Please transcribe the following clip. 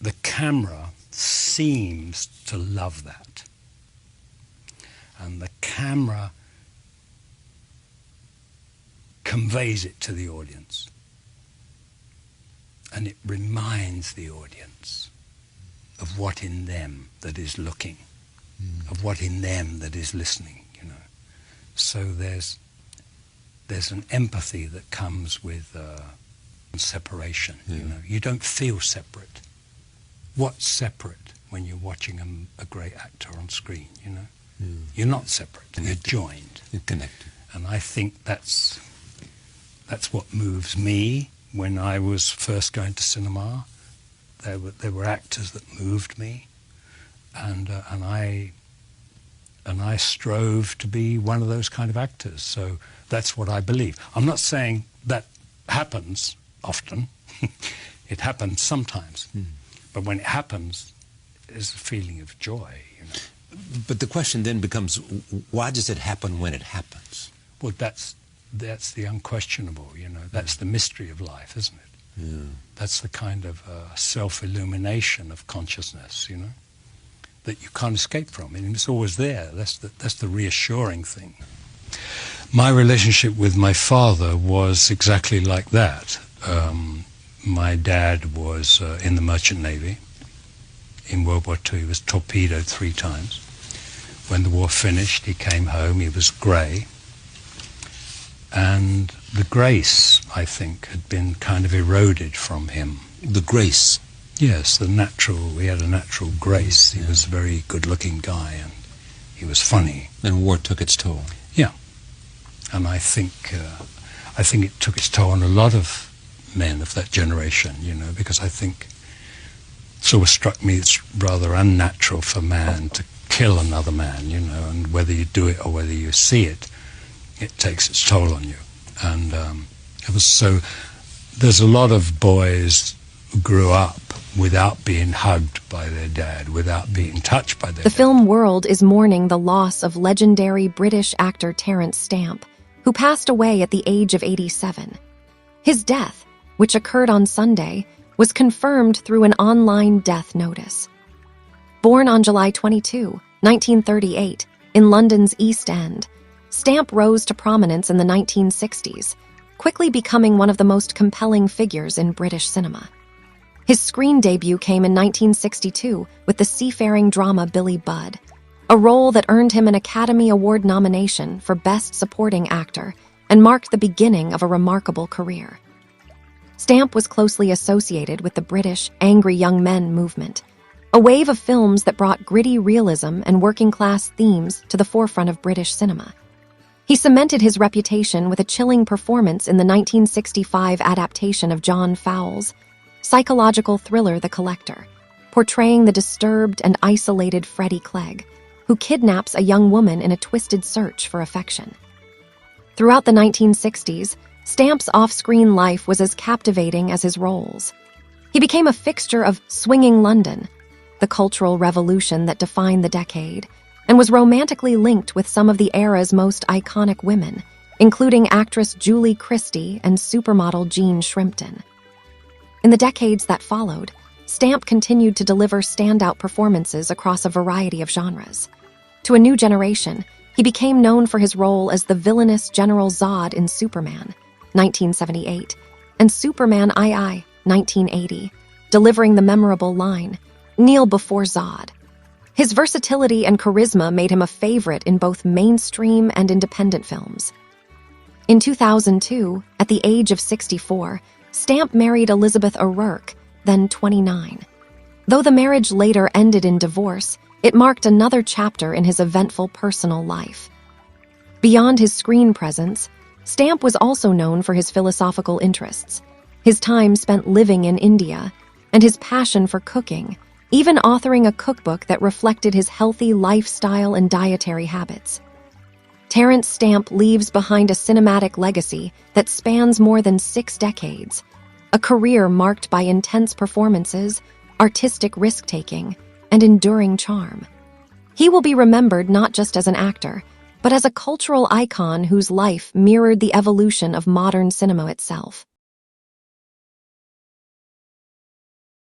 the camera seems to love that. And the camera conveys it to the audience. And it reminds the audience of what in them that is looking, of what in them that is listening, you know. So there's an empathy that comes with separation, you know. You don't feel separate. What's separate when you're watching a great actor on screen, you know? You're not separate, you're joined. You're connected. And I think that's what moves me when I was first going to cinema. There were actors that moved me, and I strove to be one of those kind of actors. So that's what I believe. I'm not saying that happens often. It happens sometimes. But when it happens, there's a feeling of joy, you know. But the question then becomes, why does it happen when it happens? Well, that's the unquestionable, you know. That's the mystery of life, isn't it? Yeah. That's the kind of self-illumination of consciousness, you know, that you can't escape from. I mean, it's always there. That's the reassuring thing. My relationship with my father was exactly like that. My dad was in the Merchant Navy. In World War II, he was torpedoed 3 times. When the war finished, he came home, he was grey. And the grace, I think, had been kind of eroded from him. The grace? Yes, he had a natural grace. He was a very good-looking guy, and he was funny. And war took its toll. Yeah. And I think it took its toll on a lot of men of that generation, you know, because I think it sort of struck me it's rather unnatural for man to kill another man, you know, and whether you do it or whether you see it, it takes its toll on you. And it was so, there's a lot of boys who grew up without being hugged by their dad, without being touched by their dad. The film world is mourning the loss of legendary British actor Terence Stamp, who passed away at the age of 87. His death, which occurred on Sunday, was confirmed through an online death notice. Born on July 22, 1938, in London's East End, Stamp rose to prominence in the 1960s, quickly becoming one of the most compelling figures in British cinema. His screen debut came in 1962 with the seafaring drama Billy Budd, a role that earned him an Academy Award nomination for Best Supporting Actor and marked the beginning of a remarkable career. Stamp was closely associated with the British angry young men movement, a wave of films that brought gritty realism and working-class themes to the forefront of British cinema. He cemented his reputation with a chilling performance in the 1965 adaptation of John Fowles' psychological thriller The Collector, portraying the disturbed and isolated Freddie Clegg, who kidnaps a young woman in a twisted search for affection. Throughout the 1960s, Stamp's off-screen life was as captivating as his roles. He became a fixture of swinging London, the cultural revolution that defined the decade, and was romantically linked with some of the era's most iconic women, including actress Julie Christie and supermodel Jean Shrimpton. In the decades that followed, Stamp continued to deliver standout performances across a variety of genres. To a new generation, he became known for his role as the villainous General Zod in Superman, 1978, and Superman II, 1980, delivering the memorable line, "Kneel before Zod." His versatility and charisma made him a favorite in both mainstream and independent films. In 2002, at the age of 64, Stamp married Elizabeth O'Rourke, then 29. Though the marriage later ended in divorce, it marked another chapter in his eventful personal life. Beyond his screen presence, Stamp was also known for his philosophical interests, his time spent living in India, and his passion for cooking, even authoring a cookbook that reflected his healthy lifestyle and dietary habits. Terence Stamp leaves behind a cinematic legacy that spans more than 6 decades, a career marked by intense performances, artistic risk-taking, and enduring charm. He will be remembered not just as an actor, but as a cultural icon whose life mirrored the evolution of modern cinema itself.